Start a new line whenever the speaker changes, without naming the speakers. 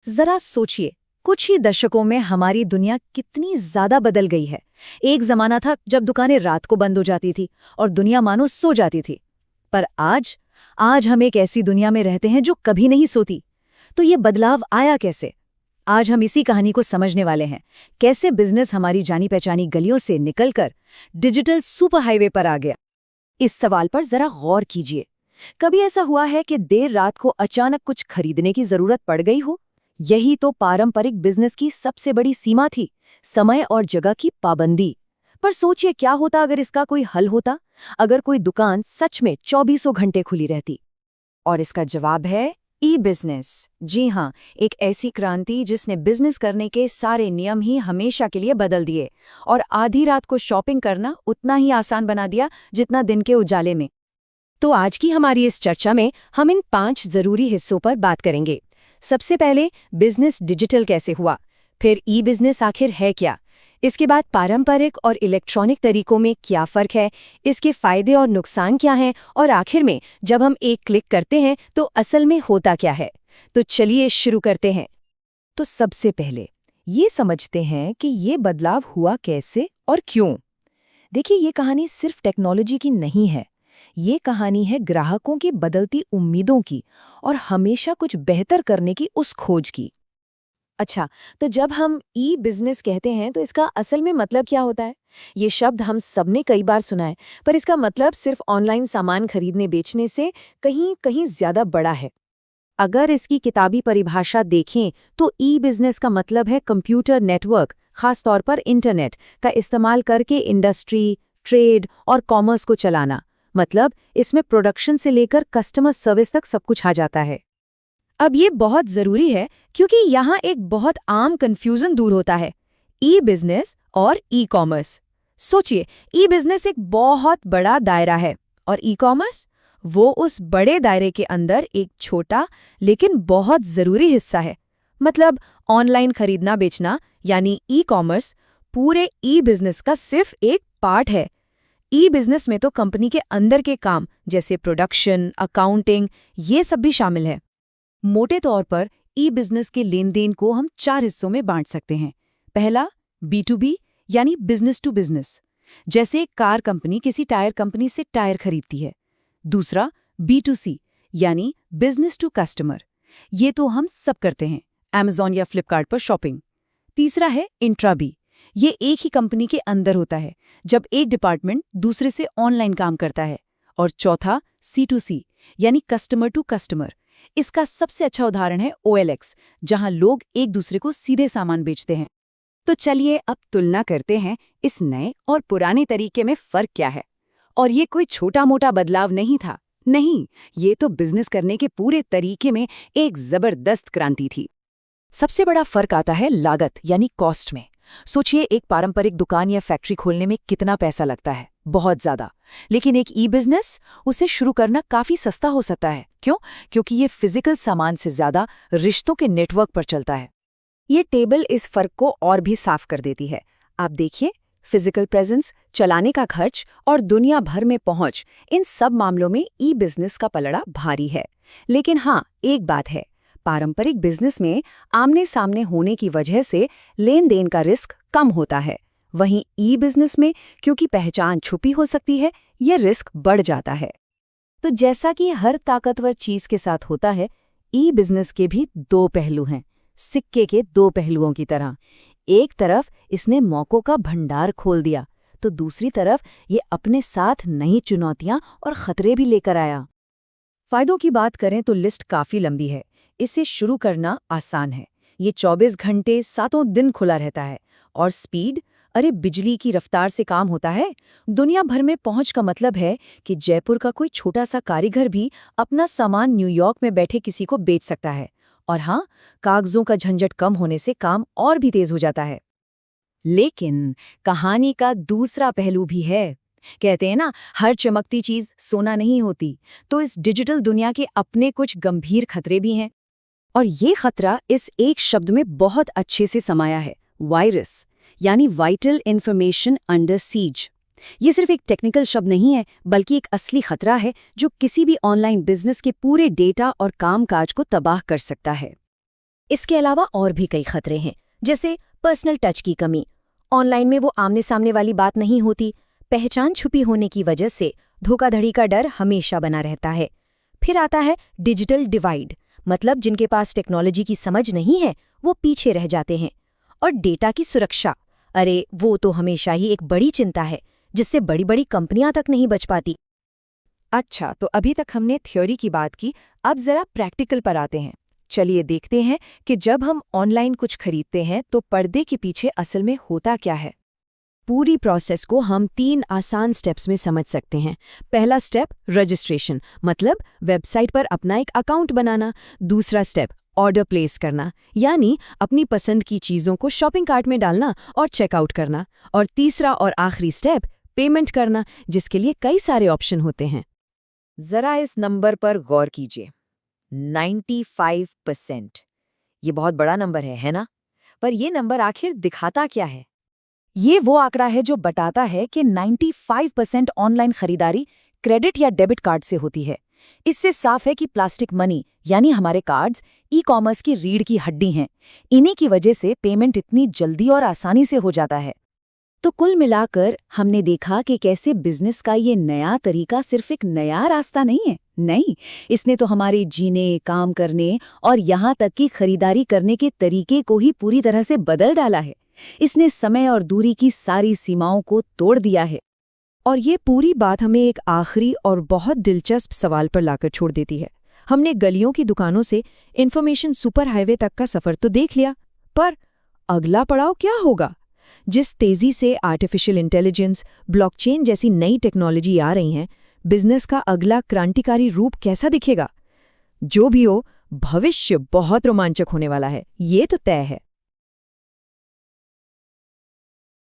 जरा सोचिए, कुछ ही दशकों में हमारी दुनिया कितनी ज्यादा बदल गई है। एक जमाना था जब दुकानें रात को बंद हो जाती थी और दुनिया मानो सो जाती थी। पर आज आज हम एक ऐसी दुनिया में रहते हैं जो कभी नहीं सोती। तो ये बदलाव आया कैसे? आज हम इसी कहानी को समझने वाले हैं। कैसे बिजनेस हमारी जानी पहचानी गलियों से निकलकर डिजिटल सुपर हाईवे पर आ गया। इस सवाल पर जरा गौर कीजिए। कभी ऐसा हुआ है कि देर रात को अचानक कुछ खरीदने की जरूरत पड़ गई हो? यही तो पारंपरिक बिजनेस की सबसे बड़ी सीमा थी, समय और जगह की पाबंदी। पर सोचिए, क्या होता अगर इसका कोई हल होता? अगर कोई दुकान सच में 24 घंटे खुली रहती। और इसका जवाब है ई बिजनेस। जी हाँ, एक ऐसी क्रांति जिसने बिजनेस करने के सारे नियम ही हमेशा के लिए बदल दिए और आधी रात को शॉपिंग करना उतना ही आसान बना दिया जितना दिन के उजाले में। तो आज की हमारी इस चर्चा में हम इन 5 जरूरी हिस्सों पर बात करेंगे। सबसे पहले, बिजनेस डिजिटल कैसे हुआ, फिर ई बिजनेस आखिर है क्या, इसके बाद पारंपरिक और इलेक्ट्रॉनिक तरीकों में क्या फ़र्क है, इसके फायदे और नुकसान क्या हैं, और आखिर में जब हम एक क्लिक करते हैं तो असल में होता क्या है। तो चलिए शुरू करते हैं। तो सबसे पहले ये समझते हैं कि ये बदलाव हुआ कैसे और क्यों। देखिए, ये कहानी सिर्फ टेक्नोलॉजी की नहीं है। ये कहानी है ग्राहकों की बदलती उम्मीदों की और हमेशा कुछ बेहतर करने की उस खोज की। अच्छा, तो जब हम ई बिजनेस कहते हैं तो इसका असल में मतलब क्या होता है? ये शब्द हम सबने कई बार सुना है, पर इसका मतलब सिर्फ ऑनलाइन सामान खरीदने बेचने से कहीं कहीं ज्यादा बड़ा है। अगर इसकी किताबी परिभाषा देखें तो ई बिजनेस का मतलब है कंप्यूटर नेटवर्क, खास तौर पर इंटरनेट का इस्तेमाल करके इंडस्ट्री, ट्रेड और कॉमर्स को चलाना। मतलब इसमें प्रोडक्शन से लेकर कस्टमर सर्विस तक सब कुछ आ जाता है। अब ये बहुत जरूरी है क्योंकि यहाँ एक बहुत आम कंफ्यूजन दूर होता है, ई बिजनेस और ई कॉमर्स। सोचिए, ई बिजनेस एक बहुत बड़ा दायरा है और ई कॉमर्स वो उस बड़े दायरे के अंदर एक छोटा लेकिन बहुत जरूरी हिस्सा है। मतलब ऑनलाइन खरीदना बेचना यानी ई कॉमर्स पूरे ई बिजनेस का सिर्फ एक पार्ट है। ई बिजनेस में तो कंपनी के अंदर के काम जैसे प्रोडक्शन, अकाउंटिंग, ये सब भी शामिल है। मोटे तौर पर ई बिजनेस के लेन देन को हम 4 हिस्सों में बांट सकते हैं। पहला, B2B यानी बिजनेस टू बिजनेस, जैसे एक कार कंपनी किसी टायर कंपनी से टायर खरीदती है। दूसरा, B2C यानी बिजनेस टू कस्टमर, ये तो हम सब करते हैं, Amazon या फ्लिपकार्ट पर शॉपिंग। तीसरा है इंट्रा बी, ये एक ही कंपनी के अंदर होता है, जब एक डिपार्टमेंट दूसरे से ऑनलाइन काम करता है। और चौथा, C2C यानी कस्टमर टू कस्टमर। इसका सबसे अच्छा उदाहरण है OLX, जहां लोग एक दूसरे को सीधे सामान बेचते हैं। तो चलिए अब तुलना करते हैं, इस नए और पुराने तरीके में फर्क क्या है। और ये कोई छोटा मोटा बदलाव नहीं था, नहीं, ये तो बिजनेस करने के पूरे तरीके में एक जबरदस्त क्रांति थी। सबसे बड़ा फर्क आता है लागत यानी कॉस्ट में। सोचिए, एक पारंपरिक दुकान या फैक्ट्री खोलने में कितना पैसा लगता है, बहुत ज्यादा। लेकिन एक ई बिजनेस, उसे शुरू करना काफी सस्ता हो सकता है। क्यों? क्योंकि ये फिजिकल सामान से ज्यादा रिश्तों के नेटवर्क पर चलता है। ये टेबल इस फर्क को और भी साफ कर देती है। आप देखिए, फिजिकल प्रेजेंस, चलाने का खर्च और दुनिया भर में पहुंच, इन सब मामलों में ई बिजनेस का पलड़ा भारी है। लेकिन हाँ, एक बात है, पारंपरिक बिजनेस में आमने सामने होने की वजह से लेन देन का रिस्क कम होता है। वहीं ई बिजनेस में क्योंकि पहचान छुपी हो सकती है, यह रिस्क बढ़ जाता है। तो जैसा कि हर ताकतवर चीज के साथ होता है, ई बिजनेस के भी 2 पहलू हैं, सिक्के के 2 पहलुओं की तरह। एक तरफ इसने मौकों का भंडार खोल दिया, तो दूसरी तरफ ये अपने साथ नई चुनौतियां और खतरे भी लेकर आया। फायदों की बात करें तो लिस्ट काफी लंबी है। इसे शुरू करना आसान है, ये 24 घंटे 7 दिन खुला रहता है। और स्पीड, अरे बिजली की रफ्तार से काम होता है। दुनिया भर में पहुंच का मतलब है कि जयपुर का कोई छोटा सा कारीगर भी अपना सामान न्यूयॉर्क में बैठे किसी को बेच सकता है। और हाँ, कागजों का झंझट कम होने से काम और भी तेज हो जाता है। लेकिन कहानी का दूसरा पहलू भी है। कहते हैं ना, हर चमकती चीज सोना नहीं होती। तो इस डिजिटल दुनिया के अपने कुछ गंभीर खतरे भी हैं। और ये खतरा इस एक शब्द में बहुत अच्छे से समाया है, वायरस यानी वाइटल इंफॉर्मेशन अंडर सीज। ये सिर्फ एक टेक्निकल शब्द नहीं है, बल्कि एक असली खतरा है जो किसी भी ऑनलाइन बिजनेस के पूरे डेटा और कामकाज को तबाह कर सकता है। इसके अलावा और भी कई खतरे हैं, जैसे पर्सनल टच की कमी। ऑनलाइन में वो आमने सामने वाली बात नहीं होती। पहचान छुपी होने की वजह से धोखाधड़ी का डर हमेशा बना रहता है। फिर आता है डिजिटल डिवाइड, मतलब जिनके पास टेक्नोलॉजी की समझ नहीं है वो पीछे रह जाते हैं। और डेटा की सुरक्षा, अरे वो तो हमेशा ही एक बड़ी चिंता है, जिससे बड़ी बड़ी कंपनियां तक नहीं बच पाती।
अच्छा, तो अभी तक हमने थ्योरी की बात की, अब जरा प्रैक्टिकल पर आते हैं। चलिए देखते हैं कि जब हम ऑनलाइन कुछ खरीदते हैं तो पर्दे के पीछे असल में होता क्या है।
पूरी प्रोसेस को हम 3 आसान स्टेप्स में समझ सकते हैं। पहला स्टेप रजिस्ट्रेशन, मतलब वेबसाइट पर अपना एक अकाउंट बनाना। दूसरा स्टेप ऑर्डर प्लेस करना, यानी अपनी पसंद की चीज़ों को शॉपिंग कार्ट में डालना और चेकआउट करना। और तीसरा और आखिरी स्टेप पेमेंट करना, जिसके लिए कई सारे ऑप्शन होते हैं।
जरा इस नंबर पर गौर कीजिए, 95%। ये बहुत बड़ा नंबर है ना? पर ये नंबर आखिर दिखाता क्या है?
ये वो आंकड़ा है जो बताता है कि 95% ऑनलाइन खरीदारी क्रेडिट या डेबिट कार्ड से होती है। इससे साफ है कि प्लास्टिक मनी यानी हमारे कार्ड्स ई कॉमर्स की रीढ़ की हड्डी हैं। इन्हीं की वजह से पेमेंट इतनी जल्दी और आसानी से हो जाता है। तो कुल मिलाकर हमने देखा कि कैसे बिजनेस का ये नया तरीका सिर्फ एक नया रास्ता नहीं है। नहीं, इसने तो हमारे जीने, काम करने और यहाँ तक कि खरीदारी करने के तरीके को ही पूरी तरह से बदल डाला है। इसने समय और दूरी की सारी सीमाओं को तोड़ दिया है। और ये पूरी बात हमें एक आखिरी और बहुत दिलचस्प सवाल पर लाकर छोड़ देती है। हमने गलियों की दुकानों से इंफॉर्मेशन सुपर हाईवे तक का सफर तो देख लिया, पर अगला पड़ाव क्या होगा? जिस तेजी से आर्टिफिशियल इंटेलिजेंस, ब्लॉकचेन जैसी नई टेक्नोलॉजी आ रही हैं, बिजनेस का अगला क्रांतिकारी रूप कैसा दिखेगा? जो भी हो, भविष्य बहुत रोमांचक होने वाला है, ये तो तय है।